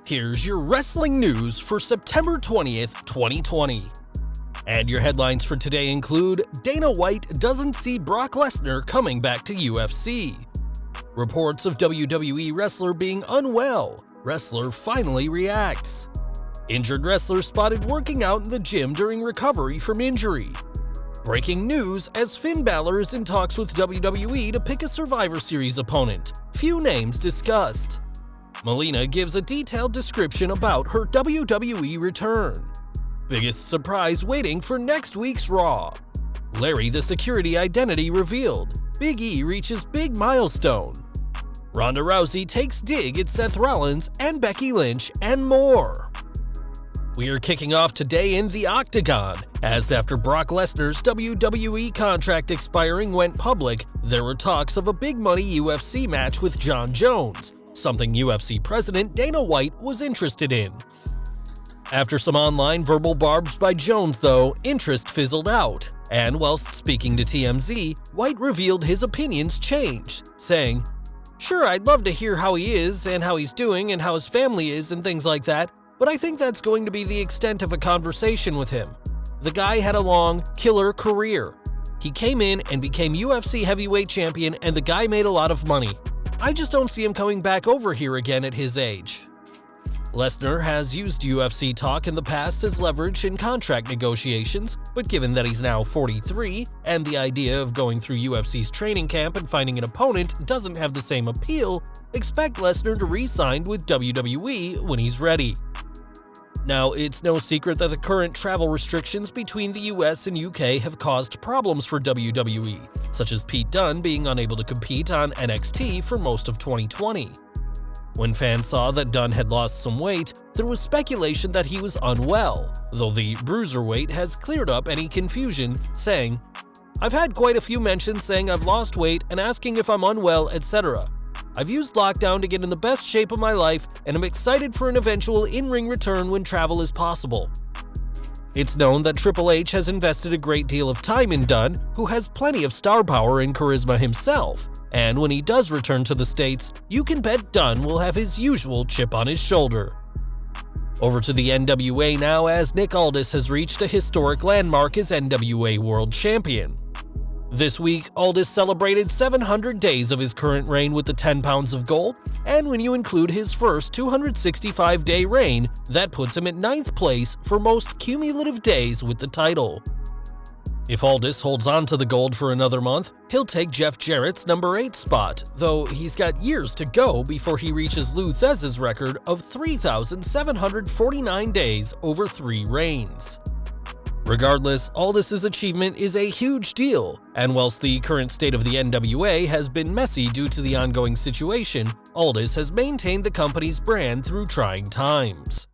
Here's your wrestling news for September 20th, 2020. And your headlines for today include: Dana White doesn't see Brock Lesnar coming back to UFC. Reports of WWE wrestler being unwell. Wrestler finally reacts. Injured wrestler spotted working out in the gym during recovery from injury. Breaking news as Finn Balor is in talks with WWE to pick a Survivor Series opponent. Few names discussed. Melina gives a detailed description about her WWE return. Biggest surprise waiting for next week's Raw. Larry the Security Identity revealed. Big E reaches big milestone. Ronda Rousey takes dig at Seth Rollins and Becky Lynch, and more. We are kicking off today in the Octagon, as after Brock Lesnar's WWE contract expiring went public, there were talks of a big-money UFC match with Jon Jones, something UFC President Dana White was interested in. After some online verbal barbs by Jones, though, interest fizzled out, and whilst speaking to TMZ, White revealed his opinions changed, saying, "Sure, I'd love to hear how he is and how he's doing and how his family is and things like that, but I think that's going to be the extent of a conversation with him. The guy had a long, killer career. He came in and became UFC heavyweight champion, and the guy made a lot of money. I just don't see him coming back over here again at his age." Lesnar has used UFC talk in the past as leverage in contract negotiations, but given that he's now 43, and the idea of going through UFC's training camp and finding an opponent doesn't have the same appeal, expect Lesnar to re-sign with WWE when he's ready. Now, it's no secret that the current travel restrictions between the US and UK have caused problems for WWE, such as Pete Dunne being unable to compete on NXT for most of 2020. When fans saw that Dunne had lost some weight, there was speculation that he was unwell, though the bruiserweight has cleared up any confusion, saying, "I've had quite a few mentions saying I've lost weight and asking if I'm unwell, etc. I've used lockdown to get in the best shape of my life, and I'm excited for an eventual in-ring return when travel is possible." It's known that Triple H has invested a great deal of time in Dunne, who has plenty of star power and charisma himself, and when he does return to the States, you can bet Dunne will have his usual chip on his shoulder. Over to the NWA now, as Nick Aldis has reached a historic landmark as NWA World Champion. This week, Aldis celebrated 700 days of his current reign with the 10 pounds of gold, and when you include his first 265-day reign, that puts him at 9th place for most cumulative days with the title. If Aldis holds on to the gold for another month, he'll take Jeff Jarrett's number 8 spot, though he's got years to go before he reaches Lou Thesz's record of 3,749 days over 3 reigns. Regardless, Aldis's achievement is a huge deal, and whilst the current state of the NWA has been messy due to the ongoing situation, Aldis has maintained the company's brand through trying times.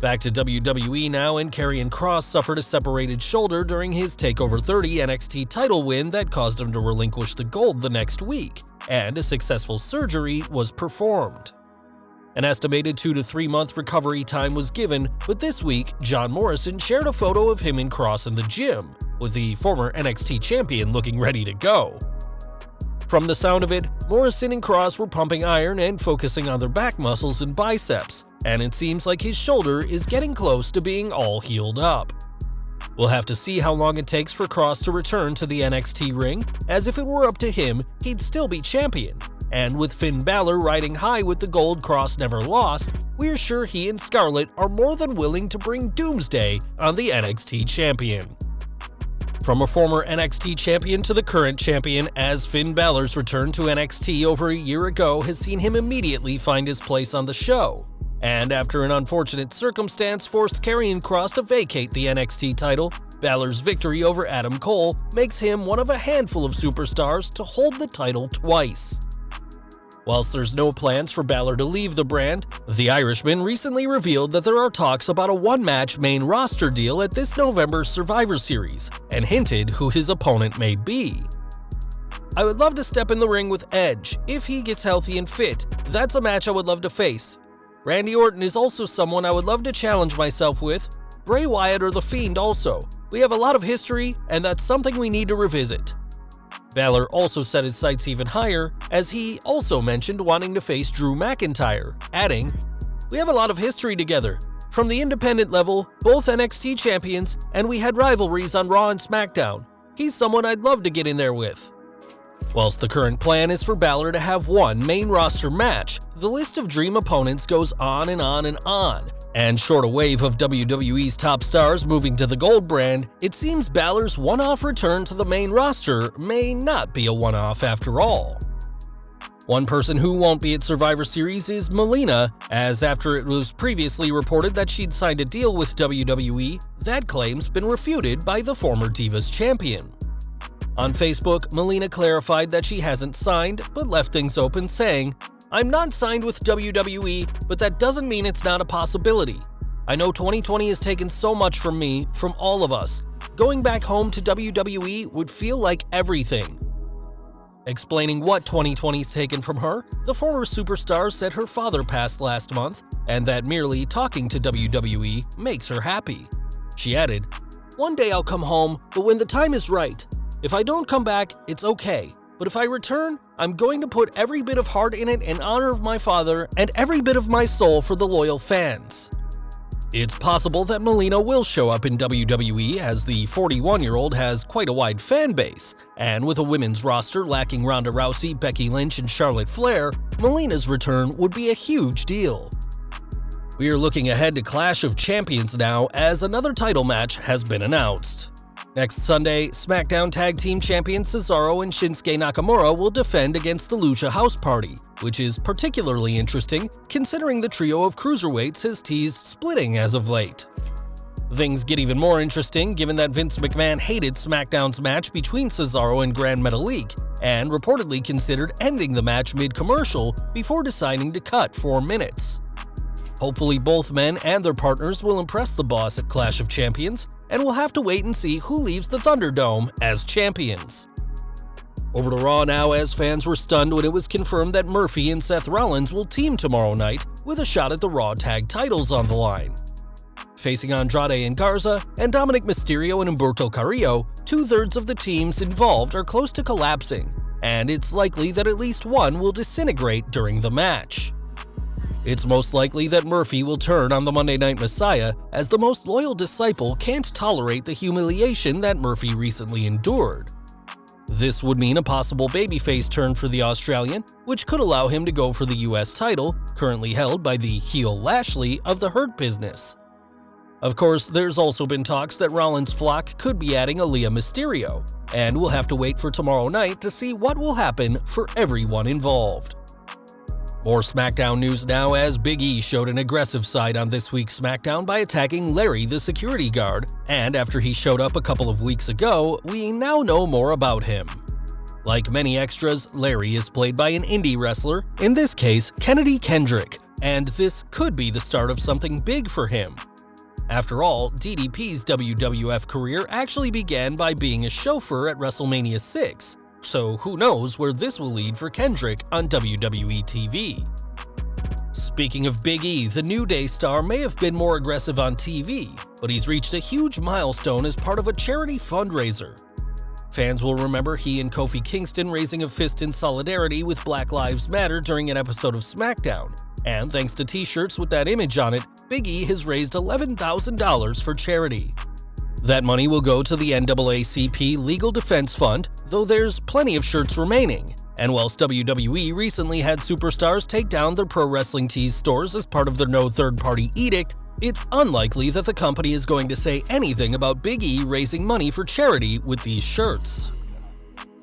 Back to WWE now, and Karrion Kross suffered a separated shoulder during his TakeOver 30 NXT title win that caused him to relinquish the gold the next week, and a successful surgery was performed. An estimated 2 to 3 month recovery time was given, but this week, John Morrison shared a photo of him and Kross in the gym, with the former NXT champion looking ready to go. From the sound of it, Morrison and Kross were pumping iron and focusing on their back muscles and biceps, and it seems like his shoulder is getting close to being all healed up. We'll have to see how long it takes for Kross to return to the NXT ring, as if it were up to him, he'd still be champion. And with Finn Balor riding high with the gold Kross never lost, we're sure he and Scarlett are more than willing to bring doomsday on the NXT champion. From a former NXT champion to the current champion, as Finn Balor's return to NXT over a year ago has seen him immediately find his place on the show. And after an unfortunate circumstance forced Karrion Kross to vacate the NXT title, Balor's victory over Adam Cole makes him one of a handful of superstars to hold the title twice. Whilst there's no plans for Balor to leave the brand, the Irishman recently revealed that there are talks about a one-match main roster deal at this November's Survivor Series, and hinted who his opponent may be. "I would love to step in the ring with Edge, if he gets healthy and fit. That's a match I would love to face. Randy Orton is also someone I would love to challenge myself with. Bray Wyatt or The Fiend also. We have a lot of history, and that's something we need to revisit." Balor also set his sights even higher, as he also mentioned wanting to face Drew McIntyre, adding, We have a lot of history together. From the independent level, both NXT champions, and we had rivalries on Raw and SmackDown. He's someone I'd love to get in there with." Whilst the current plan is for Balor to have one main roster match, the list of dream opponents goes on and on and on. And short a wave of WWE's top stars moving to the gold brand, it seems Balor's one-off return to the main roster may not be a one-off after all. One person who won't be at Survivor Series is Melina, as after it was previously reported that she'd signed a deal with WWE, that claim's been refuted by the former Divas champion. On Facebook, Melina clarified that she hasn't signed, but left things open, saying, "I'm not signed with WWE, but that doesn't mean it's not a possibility. I know 2020 has taken so much from me, from all of us. Going back home to WWE would feel like everything." Explaining what 2020's taken from her, the former superstar said her father passed last month, and that merely talking to WWE makes her happy. She added, "One day I'll come home, but when the time is right. If I don't come back, it's okay. But if I return, I'm going to put every bit of heart in it in honor of my father and every bit of my soul for the loyal fans." It's possible that Melina will show up in WWE, as the 41-year-old has quite a wide fan base, and with a women's roster lacking Ronda Rousey, Becky Lynch, and Charlotte Flair, Melina's return would be a huge deal. We are looking ahead to Clash of Champions now, as another title match has been announced. Next Sunday, SmackDown Tag Team Champions Cesaro and Shinsuke Nakamura will defend against the Lucha House Party, which is particularly interesting considering the trio of cruiserweights has teased splitting as of late. Things get even more interesting given that Vince McMahon hated SmackDown's match between Cesaro and Gran Metalik, and reportedly considered ending the match mid-commercial before deciding to cut 4 minutes. Hopefully both men and their partners will impress the boss at Clash of Champions, and we'll have to wait and see who leaves the Thunderdome as champions. Over to Raw now, as fans were stunned when it was confirmed that Murphy and Seth Rollins will team tomorrow night with a shot at the Raw tag titles on the line. Facing Andrade and Garza, and Dominic Mysterio and Humberto Carrillo, 2/3 of the teams involved are close to collapsing, and it's likely that at least one will disintegrate during the match. It's most likely that Murphy will turn on the Monday Night Messiah, as the most loyal disciple can't tolerate the humiliation that Murphy recently endured. This would mean a possible babyface turn for the Australian, which could allow him to go for the US title, currently held by the heel Lashley of the Hurt Business. Of course, there's also been talks that Rollins' flock could be adding Aaliyah Mysterio, and we'll have to wait for tomorrow night to see what will happen for everyone involved. More SmackDown news now, as Big E showed an aggressive side on this week's SmackDown by attacking Larry the security guard, and after he showed up a couple of weeks ago, we now know more about him. Like many extras, Larry is played by an indie wrestler, in this case Kennedy Kendrick, and this could be the start of something big for him. After all, DDP's WWF career actually began by being a chauffeur at WrestleMania 6, so who knows where this will lead for Kendrick on WWE TV. Speaking of Big E, the New Day star may have been more aggressive on TV, but he's reached a huge milestone as part of a charity fundraiser. Fans will remember he and Kofi Kingston raising a fist in solidarity with Black Lives Matter during an episode of SmackDown, and thanks to t-shirts with that image on it, Big E has raised $11,000 for charity. That money will go to the NAACP Legal Defense Fund, though there's plenty of shirts remaining. And whilst WWE recently had superstars take down their Pro Wrestling Tees stores as part of their no third-party edict, it's unlikely that the company is going to say anything about Big E raising money for charity with these shirts.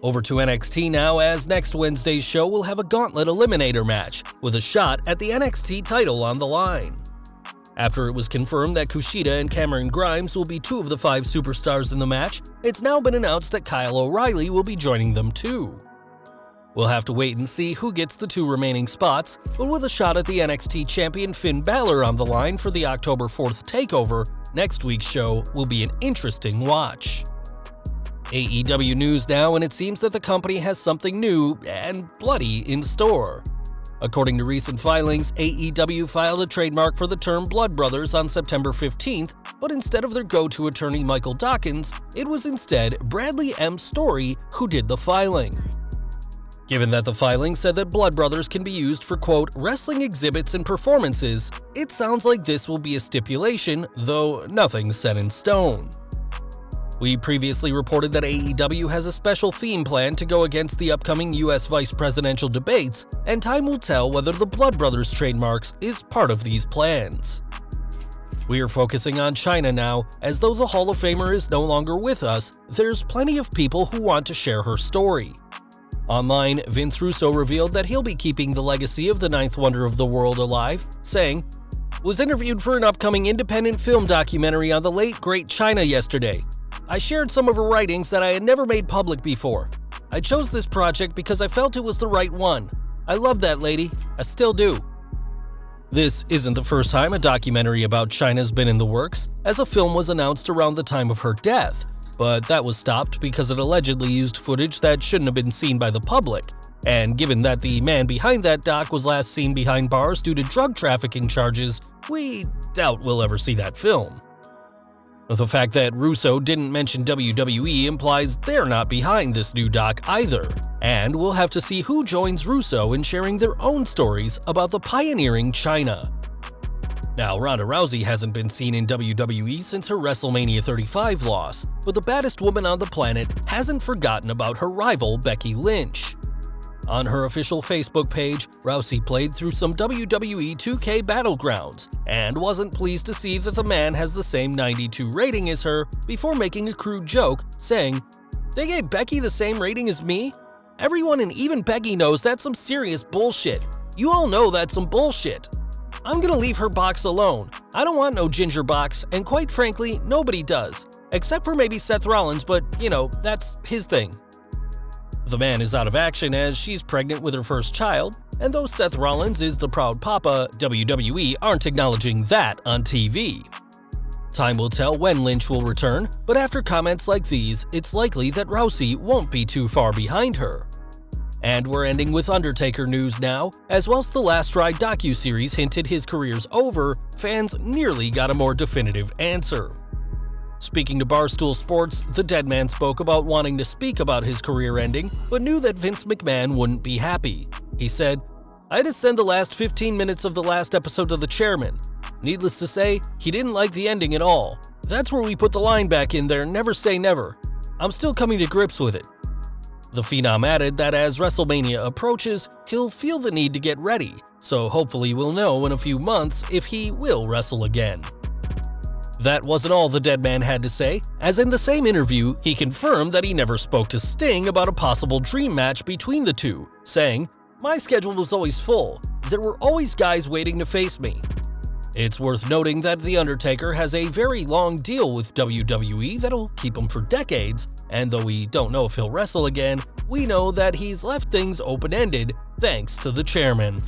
Over to NXT now, as next Wednesday's show will have a gauntlet eliminator match, with a shot at the NXT title on the line. After it was confirmed that Kushida and Cameron Grimes will be 2 of the 5 superstars in the match, it's now been announced that Kyle O'Reilly will be joining them too. We'll have to wait and see who gets the 2 remaining spots, but with a shot at the NXT champion Finn Balor on the line for the October 4th takeover, next week's show will be an interesting watch. AEW news now, and it seems that the company has something new and bloody in store. According to recent filings, AEW filed a trademark for the term Blood Brothers on September 15th, but instead of their go-to attorney Michael Dawkins, it was instead Bradley M. Story who did the filing. Given that the filing said that blood brothers can be used for, quote, wrestling exhibits and performances, it sounds like this will be a stipulation, though nothing's set in stone. We previously reported that AEW has a special theme plan to go against the upcoming US vice presidential debates, and time will tell whether the Blood Brothers trademarks is part of these plans. We are focusing on China now, as though the Hall of Famer is no longer with us, there's plenty of people who want to share her story. Online, Vince Russo revealed that he'll be keeping the legacy of the ninth wonder of the world alive, saying, "Was interviewed for an upcoming independent film documentary on the late great China yesterday. I shared some of her writings that I had never made public before. I chose this project because I felt it was the right one. I love that lady. I still do." This isn't the first time a documentary about China's been in the works, as a film was announced around the time of her death, but that was stopped because it allegedly used footage that shouldn't have been seen by the public, and given that the man behind that doc was last seen behind bars due to drug trafficking charges, we doubt we'll ever see that film. The fact that Russo didn't mention WWE implies they're not behind this new doc either, and we'll have to see who joins Russo in sharing their own stories about the pioneering China. Now, Ronda Rousey hasn't been seen in WWE since her WrestleMania 35 loss, but the baddest woman on the planet hasn't forgotten about her rival Becky Lynch. On her official Facebook page, Rousey played through some WWE 2K Battlegrounds and wasn't pleased to see that the man has the same 92 rating as her before making a crude joke, saying, "They gave Becky the same rating as me? Everyone and even Becky knows that's some serious bullshit. You all know that's some bullshit. I'm gonna leave her box alone. I don't want no ginger box, and quite frankly, nobody does. Except for maybe Seth Rollins, but you know, that's his thing." The man is out of action as she's pregnant with her first child, and though Seth Rollins is the proud papa, WWE aren't acknowledging that on TV. Time will tell when Lynch will return, but after comments like these, it's likely that Rousey won't be too far behind her. And we're ending with Undertaker news now, as whilst the Last Ride docuseries hinted his career's over, fans nearly got a more definitive answer. Speaking to Barstool Sports, the dead man spoke about wanting to speak about his career ending, but knew that Vince McMahon wouldn't be happy. He said, "I had to send the last 15 minutes of the last episode to the chairman. Needless to say, he didn't like the ending at all. That's where we put the line back in there, never say never. I'm still coming to grips with it." The Phenom added that as WrestleMania approaches, he'll feel the need to get ready, so hopefully we'll know in a few months if he will wrestle again. That wasn't all the dead man had to say, as in the same interview, he confirmed that he never spoke to Sting about a possible dream match between the two, saying, "My schedule was always full. There were always guys waiting to face me." It's worth noting that The Undertaker has a very long deal with WWE that'll keep him for decades, and though we don't know if he'll wrestle again, we know that he's left things open-ended thanks to the chairman.